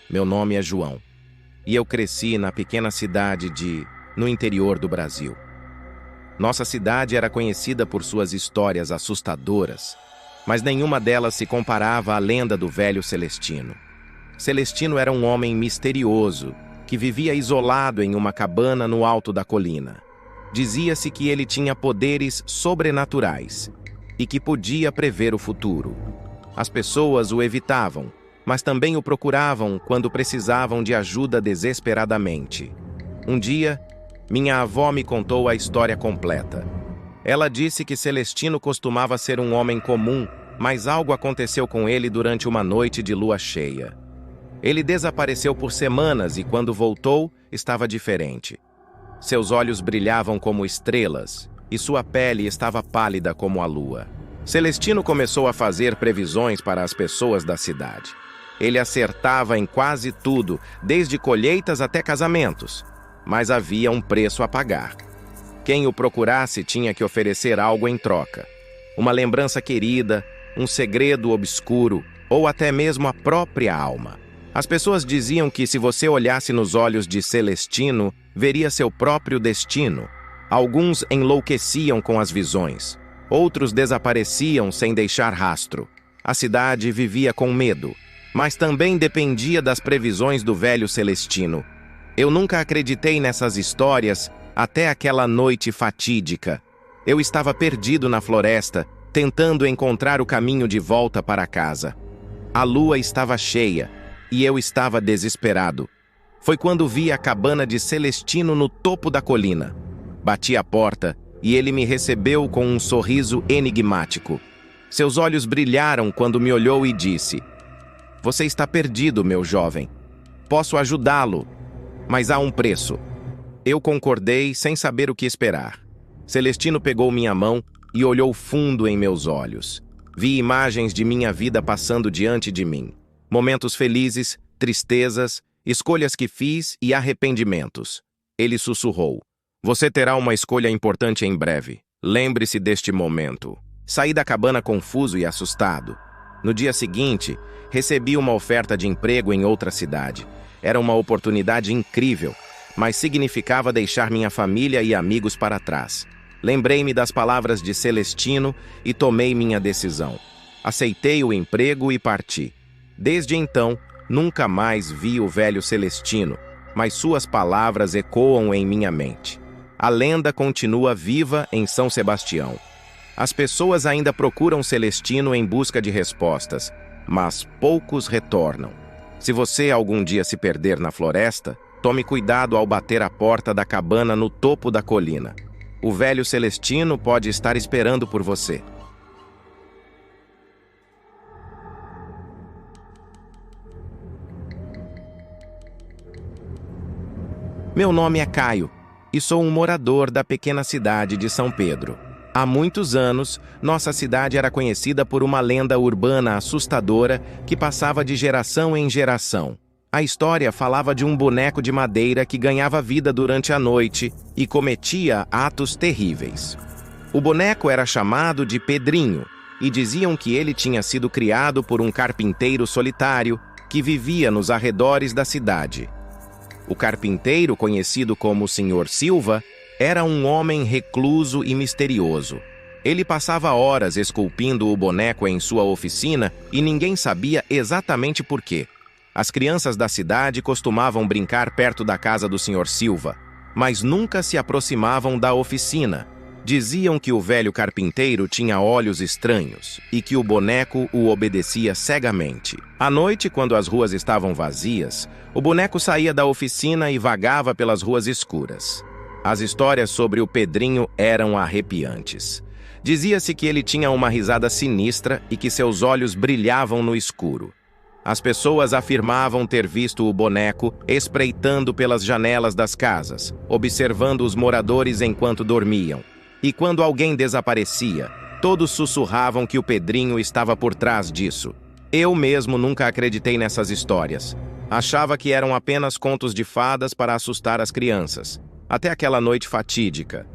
Meu nome é João, e eu cresci na pequena cidade no interior do Brasil. Nossa cidade era conhecida por suas histórias assustadoras, mas nenhuma delas se comparava à lenda do velho Celestino. Celestino era um homem misterioso, que vivia isolado em uma cabana no alto da colina. Dizia-se que ele tinha poderes sobrenaturais e que podia prever o futuro. As pessoas o evitavam, mas também o procuravam quando precisavam de ajuda desesperadamente. Um dia, minha avó me contou a história completa. Ela disse que Celestino costumava ser um homem comum, mas algo aconteceu com ele durante uma noite de lua cheia. Ele desapareceu por semanas e quando voltou, estava diferente. Seus olhos brilhavam como estrelas e sua pele estava pálida como a lua. Celestino começou a fazer previsões para as pessoas da cidade. Ele acertava em quase tudo, desde colheitas até casamentos. Mas havia um preço a pagar. Quem o procurasse tinha que oferecer algo em troca. Uma lembrança querida, um segredo obscuro, ou até mesmo a própria alma. As pessoas diziam que se você olhasse nos olhos de Celestino, veria seu próprio destino. Alguns enlouqueciam com as visões. Outros desapareciam sem deixar rastro. A cidade vivia com medo, mas também dependia das previsões do velho Celestino. Eu nunca acreditei nessas histórias até aquela noite fatídica. Eu estava perdido na floresta, tentando encontrar o caminho de volta para casa. A lua estava cheia e eu estava desesperado. Foi quando vi a cabana de Celestino no topo da colina. Bati a porta e ele me recebeu com um sorriso enigmático. Seus olhos brilharam quando me olhou e disse: "Você está perdido, meu jovem. Posso ajudá-lo, mas há um preço." Eu concordei sem saber o que esperar. Celestino pegou minha mão e olhou fundo em meus olhos. Vi imagens de minha vida passando diante de mim. Momentos felizes, tristezas, escolhas que fiz e arrependimentos. Ele sussurrou: "Você terá uma escolha importante em breve. Lembre-se deste momento." Saí da cabana confuso e assustado. No dia seguinte, recebi uma oferta de emprego em outra cidade. Era uma oportunidade incrível, mas significava deixar minha família e amigos para trás. Lembrei-me das palavras de Celestino e tomei minha decisão. Aceitei o emprego e parti. Desde então, nunca mais vi o velho Celestino, mas suas palavras ecoam em minha mente. A lenda continua viva em São Sebastião. As pessoas ainda procuram Celestino em busca de respostas, mas poucos retornam. Se você algum dia se perder na floresta, tome cuidado ao bater a porta da cabana no topo da colina. O velho Celestino pode estar esperando por você. Meu nome é Caio e sou um morador da pequena cidade de São Pedro. Há muitos anos, nossa cidade era conhecida por uma lenda urbana assustadora que passava de geração em geração. A história falava de um boneco de madeira que ganhava vida durante a noite e cometia atos terríveis. O boneco era chamado de Pedrinho e diziam que ele tinha sido criado por um carpinteiro solitário que vivia nos arredores da cidade. O carpinteiro, conhecido como Sr. Silva, era um homem recluso e misterioso. Ele passava horas esculpindo o boneco em sua oficina e ninguém sabia exatamente por quê. As crianças da cidade costumavam brincar perto da casa do Sr. Silva, mas nunca se aproximavam da oficina. Diziam que o velho carpinteiro tinha olhos estranhos e que o boneco o obedecia cegamente. À noite, quando as ruas estavam vazias, o boneco saía da oficina e vagava pelas ruas escuras. As histórias sobre o Pedrinho eram arrepiantes. Dizia-se que ele tinha uma risada sinistra e que seus olhos brilhavam no escuro. As pessoas afirmavam ter visto o boneco espreitando pelas janelas das casas, observando os moradores enquanto dormiam. E quando alguém desaparecia, todos sussurravam que o Pedrinho estava por trás disso. Eu mesmo nunca acreditei nessas histórias. Achava que eram apenas contos de fadas para assustar as crianças. Até aquela noite fatídica.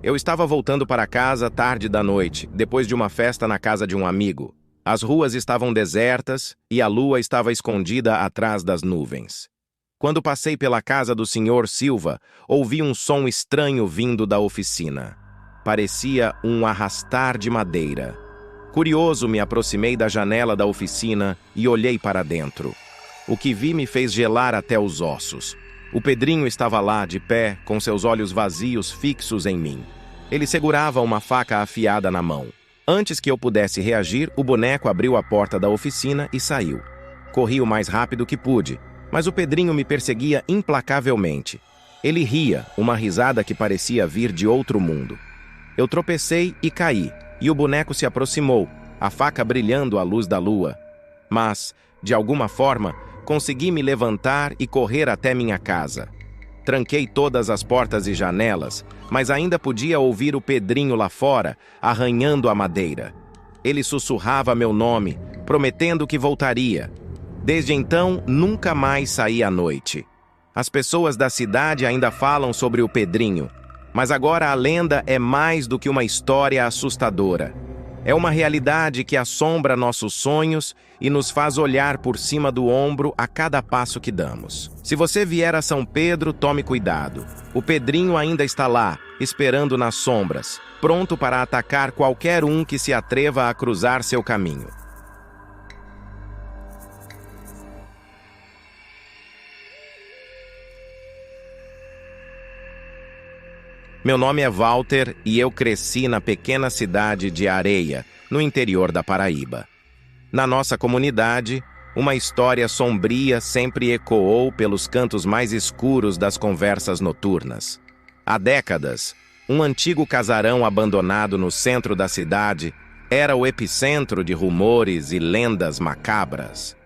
Eu estava voltando para casa tarde da noite, depois de uma festa na casa de um amigo. As ruas estavam desertas e a lua estava escondida atrás das nuvens. Quando passei pela casa do Sr. Silva, ouvi um som estranho vindo da oficina. Parecia um arrastar de madeira. Curioso, me aproximei da janela da oficina e olhei para dentro. O que vi me fez gelar até os ossos. O Pedrinho estava lá, de pé, com seus olhos vazios fixos em mim. Ele segurava uma faca afiada na mão. Antes que eu pudesse reagir, o boneco abriu a porta da oficina e saiu. Corri o mais rápido que pude, mas o Pedrinho me perseguia implacavelmente. Ele ria, uma risada que parecia vir de outro mundo. Eu tropecei e caí, e o boneco se aproximou, a faca brilhando à luz da lua. Mas, de alguma forma, consegui me levantar e correr até minha casa. Tranquei todas as portas e janelas, mas ainda podia ouvir o Pedrinho lá fora, arranhando a madeira. Ele sussurrava meu nome, prometendo que voltaria. Desde então, nunca mais saí à noite. As pessoas da cidade ainda falam sobre o Pedrinho, mas agora a lenda é mais do que uma história assustadora. É uma realidade que assombra nossos sonhos e nos faz olhar por cima do ombro a cada passo que damos. Se você vier a São Pedro, tome cuidado. O Pedrinho ainda está lá, esperando nas sombras, pronto para atacar qualquer um que se atreva a cruzar seu caminho. Meu nome é Walter e eu cresci na pequena cidade de Areia, no interior da Paraíba. Na nossa comunidade, uma história sombria sempre ecoou pelos cantos mais escuros das conversas noturnas. Há décadas, um antigo casarão abandonado no centro da cidade era o epicentro de rumores e lendas macabras.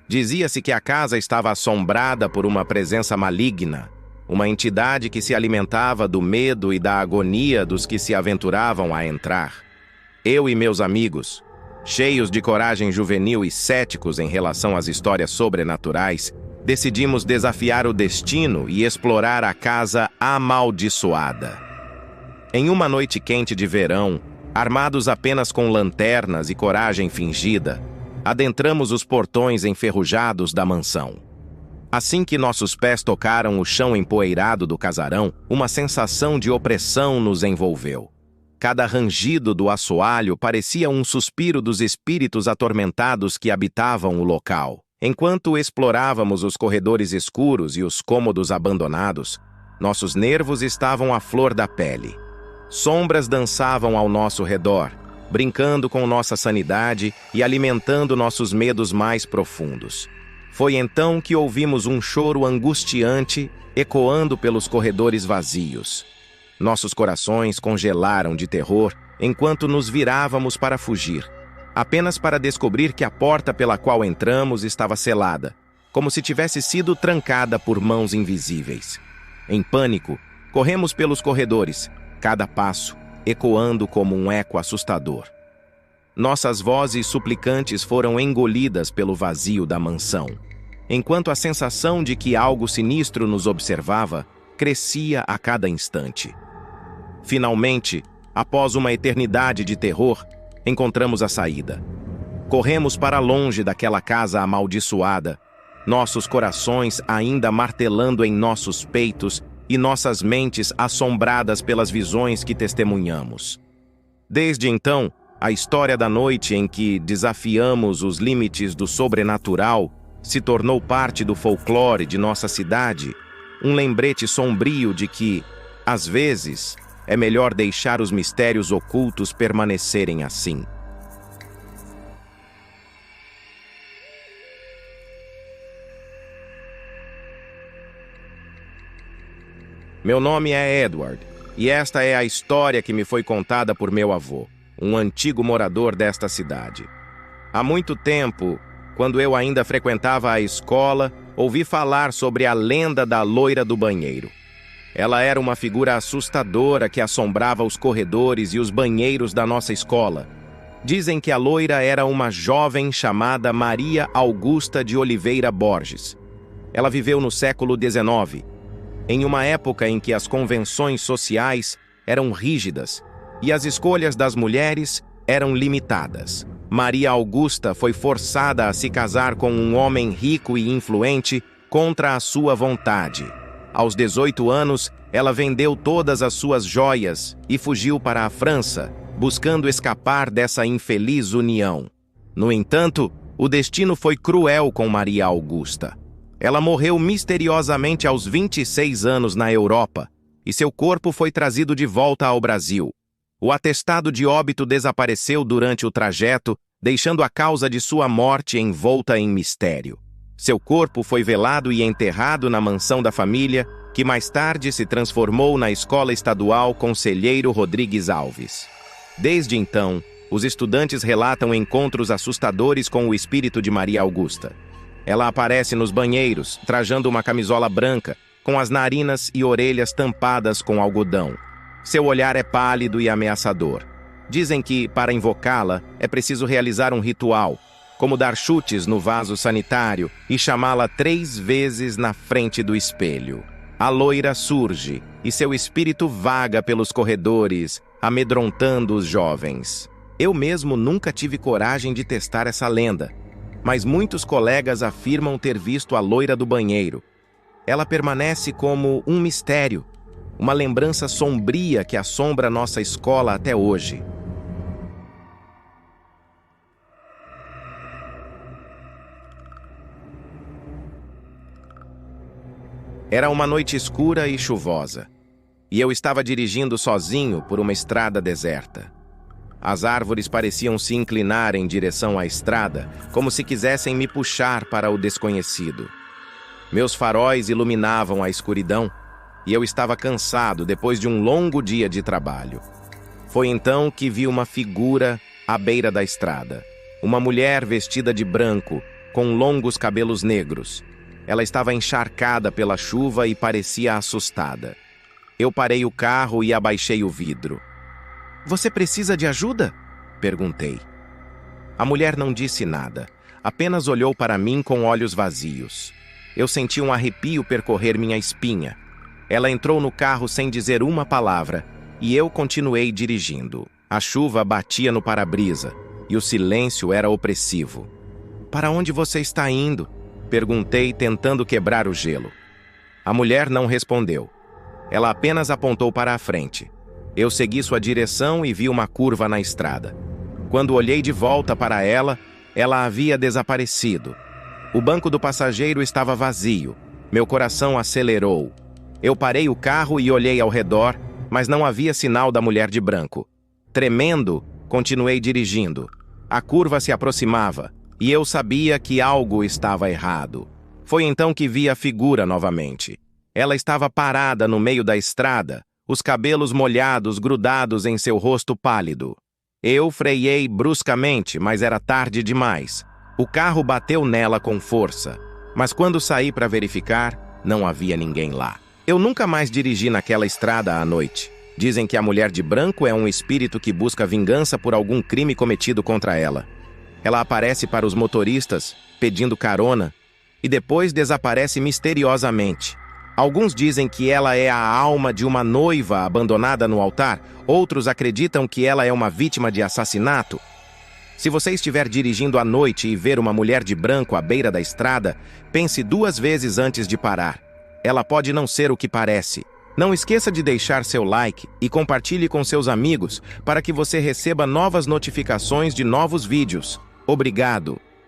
Dizia-se que a casa estava assombrada por uma presença maligna, uma entidade que se alimentava do medo e da agonia dos que se aventuravam a entrar. Eu e meus amigos, cheios de coragem juvenil e céticos em relação às histórias sobrenaturais, decidimos desafiar o destino e explorar a casa amaldiçoada. Em uma noite quente de verão, armados apenas com lanternas e coragem fingida, adentramos os portões enferrujados da mansão. Assim que nossos pés tocaram o chão empoeirado do casarão, uma sensação de opressão nos envolveu. Cada rangido do assoalho parecia um suspiro dos espíritos atormentados que habitavam o local. Enquanto explorávamos os corredores escuros e os cômodos abandonados, nossos nervos estavam à flor da pele. Sombras dançavam ao nosso redor, brincando com nossa sanidade e alimentando nossos medos mais profundos. Foi então que ouvimos um choro angustiante ecoando pelos corredores vazios. Nossos corações congelaram de terror enquanto nos virávamos para fugir, apenas para descobrir que a porta pela qual entramos estava selada, como se tivesse sido trancada por mãos invisíveis. Em pânico, corremos pelos corredores, cada passo ecoando como um eco assustador. Nossas vozes suplicantes foram engolidas pelo vazio da mansão, enquanto a sensação de que algo sinistro nos observava crescia a cada instante. Finalmente, após uma eternidade de terror, encontramos a saída. Corremos para longe daquela casa amaldiçoada, nossos corações ainda martelando em nossos peitos e nossas mentes assombradas pelas visões que testemunhamos. Desde então, a história da noite em que desafiamos os limites do sobrenatural se tornou parte do folclore de nossa cidade, um lembrete sombrio de que, às vezes, é melhor deixar os mistérios ocultos permanecerem assim. Meu nome é Edward, e esta é a história que me foi contada por meu avô, um antigo morador desta cidade. Há muito tempo, quando eu ainda frequentava a escola, ouvi falar sobre a lenda da loira do banheiro. Ela era uma figura assustadora que assombrava os corredores e os banheiros da nossa escola. Dizem que a loira era uma jovem chamada Maria Augusta de Oliveira Borges. Ela viveu no século XIX, em uma época em que as convenções sociais eram rígidas e as escolhas das mulheres eram limitadas. Maria Augusta foi forçada a se casar com um homem rico e influente contra a sua vontade. Aos 18 anos, ela vendeu todas as suas joias e fugiu para a França, buscando escapar dessa infeliz união. No entanto, o destino foi cruel com Maria Augusta. Ela morreu misteriosamente aos 26 anos na Europa, e seu corpo foi trazido de volta ao Brasil. O atestado de óbito desapareceu durante o trajeto, deixando a causa de sua morte envolta em mistério. Seu corpo foi velado e enterrado na mansão da família, que mais tarde se transformou na Escola Estadual Conselheiro Rodrigues Alves. Desde então, os estudantes relatam encontros assustadores com o espírito de Maria Augusta. Ela aparece nos banheiros, trajando uma camisola branca, com as narinas e orelhas tampadas com algodão. Seu olhar é pálido e ameaçador. Dizem que, para invocá-la, é preciso realizar um ritual, como dar chutes no vaso sanitário e chamá-la 3 vezes na frente do espelho. A loira surge e seu espírito vaga pelos corredores, amedrontando os jovens. Eu mesmo nunca tive coragem de testar essa lenda, mas muitos colegas afirmam ter visto a loira do banheiro. Ela permanece como um mistério, uma lembrança sombria que assombra nossa escola até hoje. Era uma noite escura e chuvosa, e eu estava dirigindo sozinho por uma estrada deserta. As árvores pareciam se inclinar em direção à estrada, como se quisessem me puxar para o desconhecido. Meus faróis iluminavam a escuridão, e eu estava cansado depois de um longo dia de trabalho. Foi então que vi uma figura à beira da estrada. Uma mulher vestida de branco, com longos cabelos negros. Ela estava encharcada pela chuva e parecia assustada. Eu parei o carro e abaixei o vidro. "Você precisa de ajuda?" perguntei. A mulher não disse nada, apenas olhou para mim com olhos vazios. Eu senti um arrepio percorrer minha espinha. Ela entrou no carro sem dizer uma palavra, e eu continuei dirigindo. A chuva batia no para-brisa, e o silêncio era opressivo. "Para onde você está indo?" perguntei, tentando quebrar o gelo. A mulher não respondeu. Ela apenas apontou para a frente. Eu segui sua direção e vi uma curva na estrada. Quando olhei de volta para ela, ela havia desaparecido. O banco do passageiro estava vazio. Meu coração acelerou. Eu parei o carro e olhei ao redor, mas não havia sinal da mulher de branco. Tremendo, continuei dirigindo. A curva se aproximava, e eu sabia que algo estava errado. Foi então que vi a figura novamente. Ela estava parada no meio da estrada, os cabelos molhados grudados em seu rosto pálido. Eu freiei bruscamente, mas era tarde demais. O carro bateu nela com força, mas quando saí para verificar, não havia ninguém lá. Eu nunca mais dirigi naquela estrada à noite. Dizem que a mulher de branco é um espírito que busca vingança por algum crime cometido contra ela. Ela aparece para os motoristas, pedindo carona, e depois desaparece misteriosamente. Alguns dizem que ela é a alma de uma noiva abandonada no altar, outros acreditam que ela é uma vítima de assassinato. Se você estiver dirigindo à noite e ver uma mulher de branco à beira da estrada, pense 2 vezes antes de parar. Ela pode não ser o que parece. Não esqueça de deixar seu like e compartilhe com seus amigos para que você receba novas notificações de novos vídeos. Obrigado!